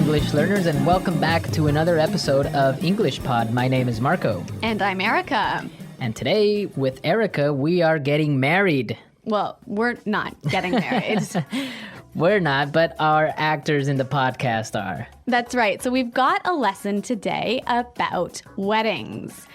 English learners, and welcome back to another episode of English Pod. My name is Marco. And I'm Erica. And today, with Erica, we are getting married. Well, we're not getting married. We're not, but our actors in the podcast are. That's right. So we've got a lesson today about weddings.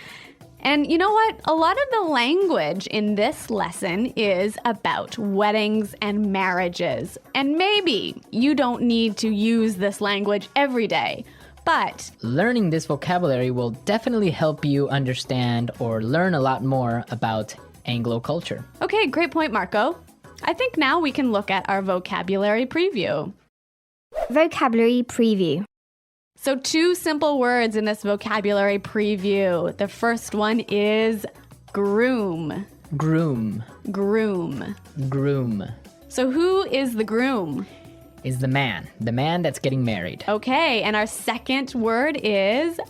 And you know what? A lot of the language in this lesson is about weddings and marriages. And maybe you don't need to use this language every day, but learning this vocabulary will definitely help you understand or learn a lot more about Anglo culture. Okay, great point, Marco. I think now we can look at our vocabulary preview. Vocabulary preview. So 2 simple words in this vocabulary preview. The first one is groom. Groom. Groom. Groom. So who is the groom? Is the man that's getting married. Okay, and our second word is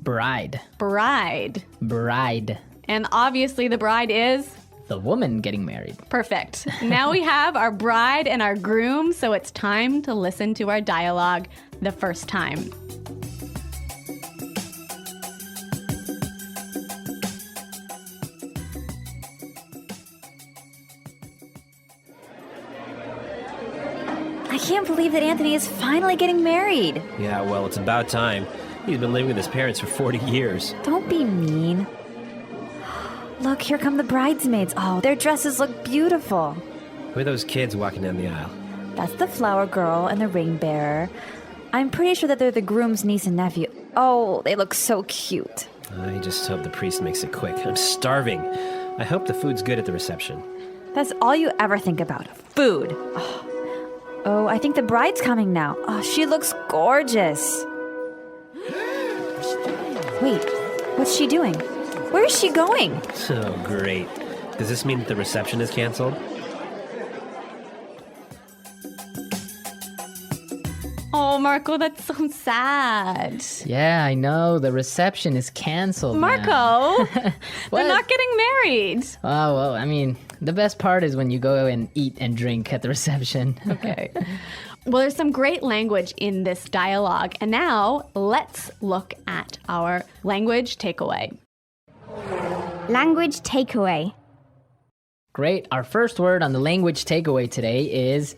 Bride. bride. Bride. And obviously the bride is The woman getting married. perfect. Now we have our bride and our groom, so it's time to listen to our dialogue the first time. I can't believe that Anthony is finally getting married. Yeah, well, it's about time. He's been living with his parents for 40 years. Don't be mean. Look, here come the bridesmaids. Oh, their dresses look beautiful. Who are those kids walking down the aisle? That's the flower girl and the ring bearer. I'm pretty sure that they're the groom's niece and nephew. Oh, they look so cute. I just hope the priest makes it quick. I'm starving. I hope the food's good at the reception. That's all you ever think about. Food. Oh, I think the bride's coming now. Oh, she looks gorgeous. Wait, what's she doing? Where is she going? So great. Does this mean that the reception is canceled? Oh, Marco, that's so sad. Yeah, I know. The reception is canceled. Marco, What? they're not getting married. Oh, well, I mean, the best part is when you go and eat and drink at the reception. Okay. Well, there's some great language in this dialogue. And now let's look at our language takeaway. Language takeaway. Great. Our first word on the language takeaway today is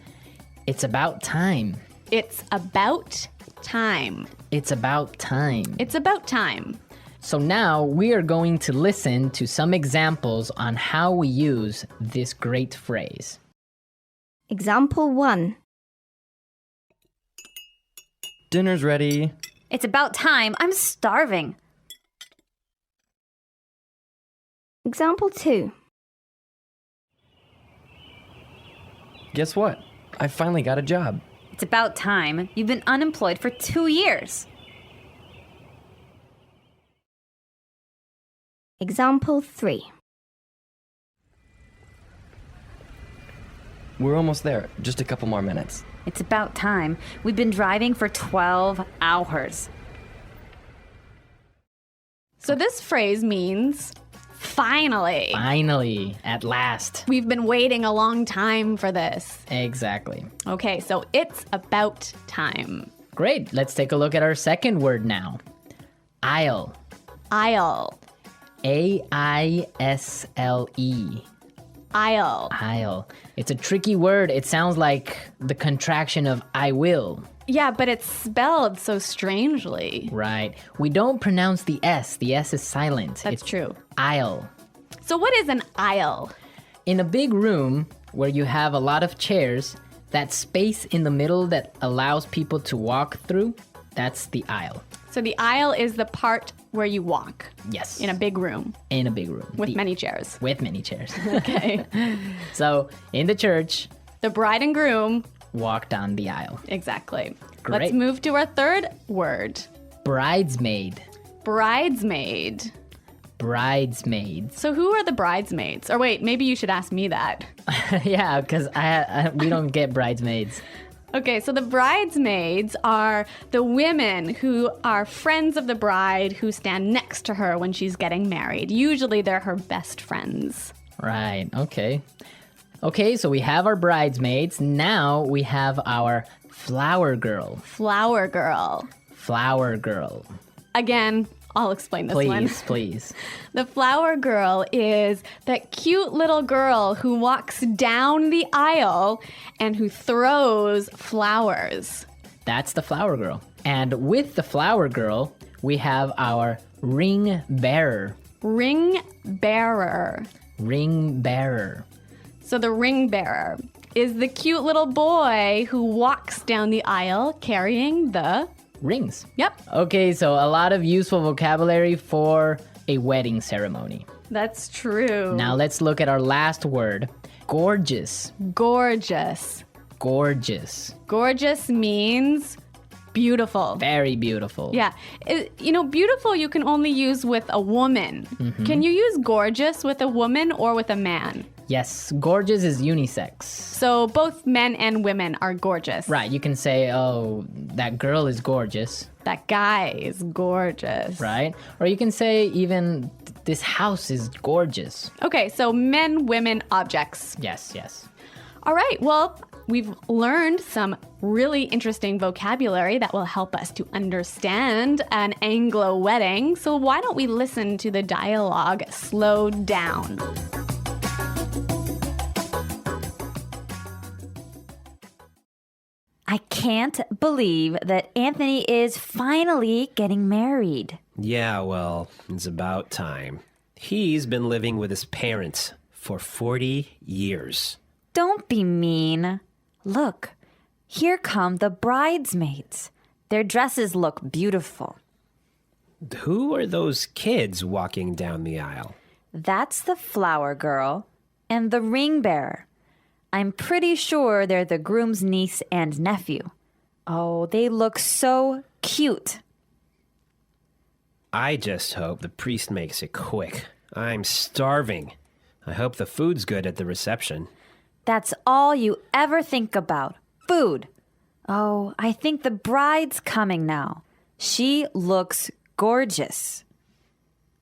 it's about time. It's about time. It's about time. It's about time. So now we are going to listen to some examples on how we use this great phrase. Example 1. Dinner's ready. It's about time. I'm starving. Example 2. Guess what? I finally got a job. It's about time. You've been unemployed for 2 years. Example 3. We're almost there. Just a couple more minutes. It's about time. We've been driving for 12 hours. So this phrase means finally. Finally, at last. We've been waiting a long time for this. Exactly. Okay, so it's about time. Great. Let's take a look at our second word now. Aisle. Aisle. A-I-S-L-E. Aisle. Aisle. It's a tricky word. It sounds like the contraction of I will. Yeah, but it's spelled so strangely. Right. We don't pronounce the S. The S is silent. That's It's true. aisle. So what is an aisle? In a big room where you have a lot of chairs, that space in the middle that allows people to walk through, that's the aisle. So the aisle is the part where you walk Yes. in a big room In a big room. with many chairs. With many chairs. Okay. So, in the church, The bride and groom. walk down the aisle. Exactly. Great. Let's move to our third word. Bridesmaid. Bridesmaid. Bridesmaids. So who are the bridesmaids? Or wait, maybe you should ask me that. Yeah, because we don't get bridesmaids. Okay, so the bridesmaids are the women who are friends of the bride who stand next to her when she's getting married. Usually they're her best friends. Right, okay. Okay, so we have our bridesmaids. Now we have our Flower girl. Flower girl. Flower girl. Again, I'll explain this one. Please. The flower girl is that cute little girl who walks down the aisle and who throws flowers. That's the flower girl. And with the flower girl, we have our ring bearer. Ring bearer. Ring bearer. So the ring bearer is the cute little boy who walks down the aisle carrying the... Rings. Yep, Okay, so a lot of useful vocabulary for a wedding ceremony. that's true. Now let's look at our last word. Gorgeous. Gorgeous. Gorgeous. Gorgeous means beautiful. Very beautiful. Yeah. Beautiful you can only use with a woman. Can you use gorgeous with a woman or with a man? Yes, gorgeous is unisex. So both men and women are gorgeous. Right, you can say, oh, that girl is gorgeous, That guy is gorgeous. right? Or you can say even, this house is gorgeous. Okay, so men, women, objects. Yes. All right, well, we've learned some really interesting vocabulary that will help us to understand an Anglo wedding. So why don't we listen to the dialogue slowed down? I can't believe that Anthony is finally getting married. Yeah, well, it's about time. He's been living with his parents for 40 years. Don't be mean. Look, here come the bridesmaids. Their dresses look beautiful. Who are those kids walking down the aisle? That's the flower girl and the ring bearer. I'm pretty sure they're the groom's niece and nephew. Oh, they look so cute. I just hope the priest makes it quick. I'm starving. I hope the food's good at the reception. That's all you ever think about. Food. Oh, I think the bride's coming now. She looks gorgeous.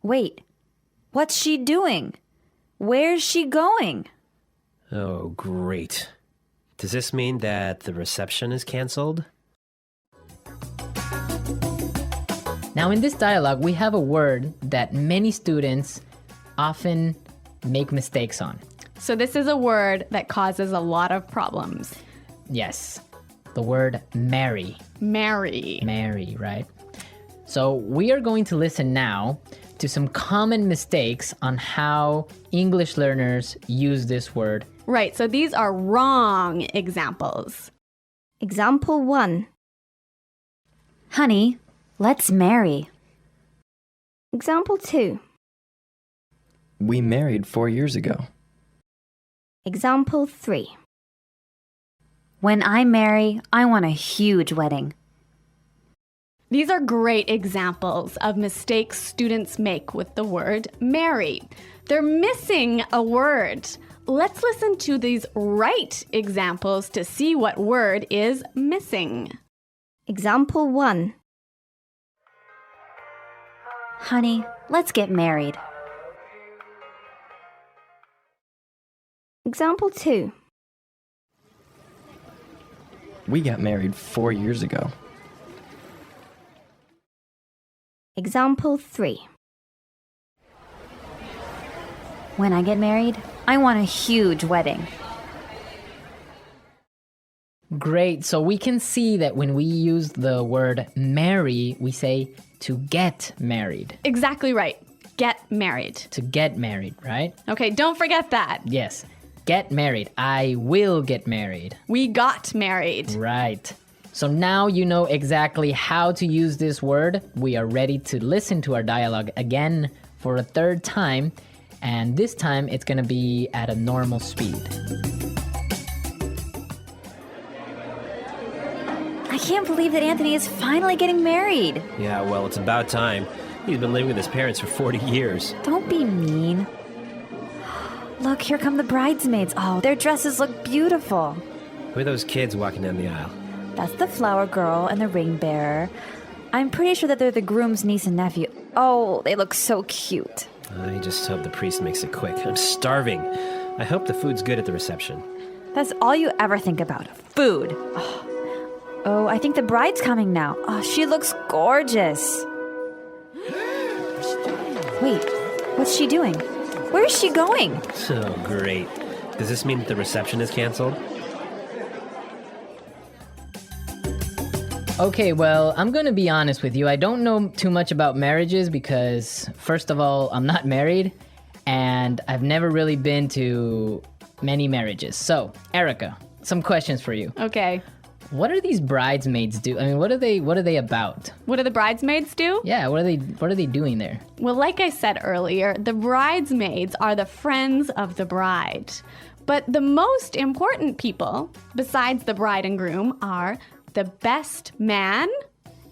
Wait, what's she doing? Where's she going? Oh, great. Does this mean that the reception is canceled? Now in this dialogue, we have a word that many students often make mistakes on. So this is a word that causes a lot of problems. Yes, the word marry. Marry. Marry, right? So we are going to listen now to some common mistakes on how English learners use this word. Right, so these are wrong examples. Example 1. Honey, let's marry. Example 2. We married 4 years ago. Example 3. When I marry, I want a huge wedding. These are great examples of mistakes students make with the word marry. They're missing a word. Let's listen to these right examples to see what word is missing. Example 1. Honey, let's get married. Example 2. We got married 4 years ago. Example 3. When I get married, I want a huge wedding. Great, so we can see that when we use the word marry, we say to get married. Exactly right. Get married. To get married, right? Okay, don't forget that. Yes, get married. I will get married. We got married. Right. So now you know exactly how to use this word. We are ready to listen to our dialogue again for a third time. And this time it's going to be at a normal speed. I can't believe that Anthony is finally getting married. Yeah, well, it's about time. He's been living with his parents for 40 years. Don't be mean. Look, here come the bridesmaids. Oh, their dresses look beautiful. Who are those kids walking down the aisle? That's the flower girl and the ring bearer. I'm pretty sure that they're the groom's niece and nephew. Oh, they look so cute. I just hope the priest makes it quick. I'm starving. I hope the food's good at the reception. That's all you ever think about. Food. Oh, I think the bride's coming now. Oh, she looks gorgeous. Wait, what's she doing? Where is she going? So great. Does this mean that the reception is canceled? Okay, well, I'm gonna be honest with you. I don't know too much about marriages because, first of all, I'm not married and I've never really been to many marriages. So, Erica, some questions for you. Okay. What are these bridesmaids do? I mean, what are they about? What do the bridesmaids do? Yeah, what are they doing there? Well, like I said earlier, the bridesmaids are the friends of the bride. But the most important people, besides the bride and groom, are the best man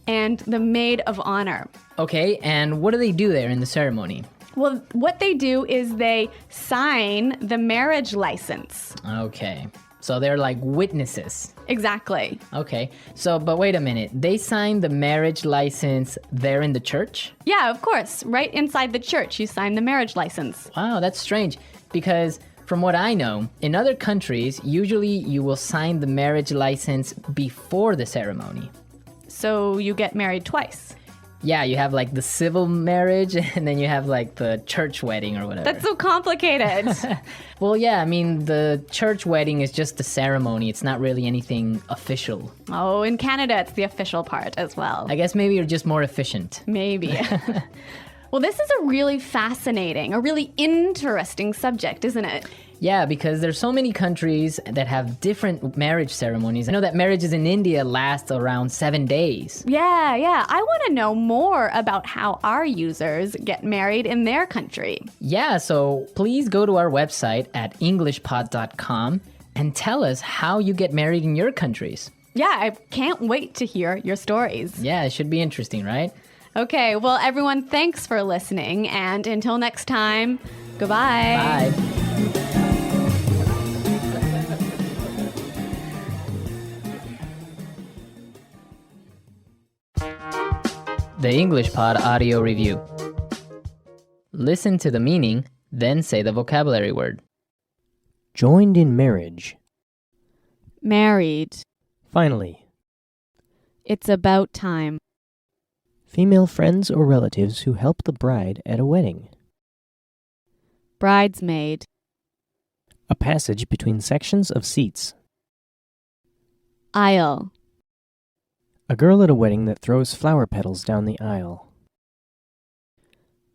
and the maid of honor. Okay, and what do they do there in the ceremony? Well, what they do is they sign the marriage license. Okay, so they're like witnesses. Exactly. Okay, so, but wait a minute. They sign the marriage license there in the church? Yeah, of course. Right inside the church, you sign the marriage license. Wow, that's strange because from what I know, in other countries, usually you will sign the marriage license before the ceremony. So you get married twice. Yeah, you have like the civil marriage and then you have like the church wedding or whatever. That's so complicated. Well, yeah, I mean, the church wedding is just the ceremony. It's not really anything official. Oh, in Canada, it's the official part as well. I guess maybe you're just more efficient. Maybe. Well, this is a really fascinating, a really interesting subject, isn't it? Yeah, because there's so many countries that have different marriage ceremonies. I know that marriages in India last around 7 days. Yeah. I want to know more about how our users get married in their country. Yeah, so please go to our website at englishpod.com and tell us how you get married in your countries. Yeah, I can't wait to hear your stories. Yeah, it should be interesting, right? Okay, well, everyone, thanks for listening. And until next time, goodbye. Bye. The English Pod Audio Review. Listen to the meaning, then say the vocabulary word. Joined in marriage. Married. Finally. It's about time. Female friends or relatives who help the bride at a wedding. Bridesmaid. A passage between sections of seats. Aisle. A girl at a wedding that throws flower petals down the aisle.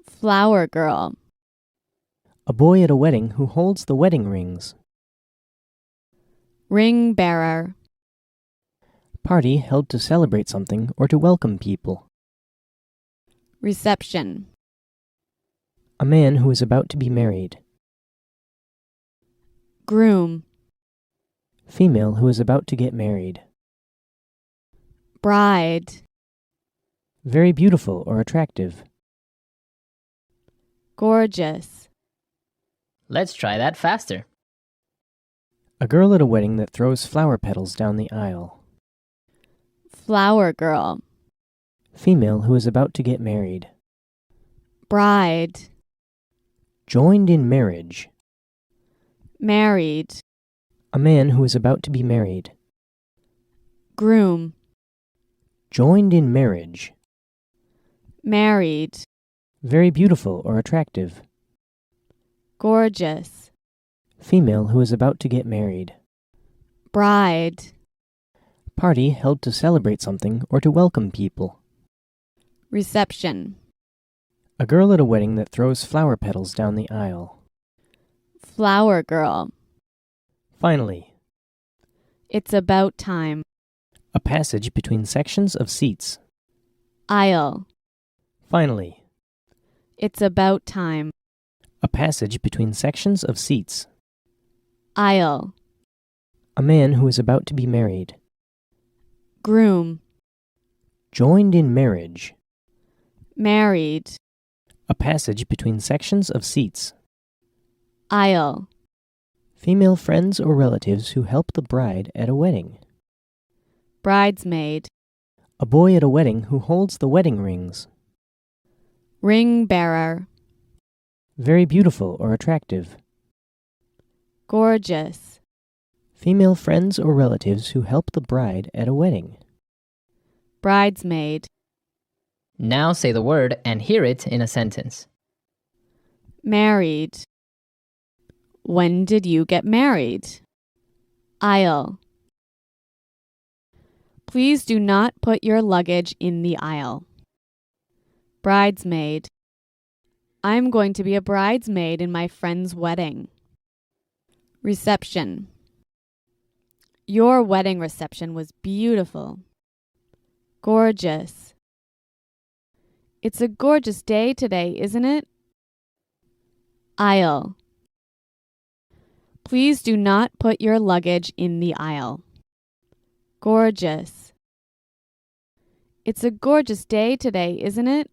Flower girl. A boy at a wedding who holds the wedding rings. Ring bearer. Party held to celebrate something or to welcome people. Reception. A man who is about to be married. Groom. Female who is about to get married. Bride. Very beautiful or attractive. Gorgeous. Let's try that faster. A girl at a wedding that throws flower petals down the aisle. Flower girl. Female who is about to get married. Bride. Joined in marriage. Married. A man who is about to be married. Groom. Joined in marriage. Married. Very beautiful or attractive. Gorgeous. Female who is about to get married. Bride. Party held to celebrate something or to welcome people. Reception. A girl at a wedding that throws flower petals down the aisle. Flower girl. Finally. It's about time. A passage between sections of seats. Aisle. Finally. It's about time. A passage between sections of seats. Aisle. A man who is about to be married. Groom. Joined in marriage. Married. A passage between sections of seats. Aisle. Female friends or relatives who help the bride at a wedding. Bridesmaid. A boy at a wedding who holds the wedding rings. Ring bearer. Very beautiful or attractive. Gorgeous. Female friends or relatives who help the bride at a wedding. Bridesmaid. Now say the word and hear it in a sentence. Married. When did you get married? Aisle. Please do not put your luggage in the aisle. Bridesmaid. I'm going to be a bridesmaid in my friend's wedding. Reception. Your wedding reception was beautiful. Gorgeous. It's a gorgeous day today, isn't it? Aisle. Please do not put your luggage in the aisle. Gorgeous. It's a gorgeous day today, isn't it?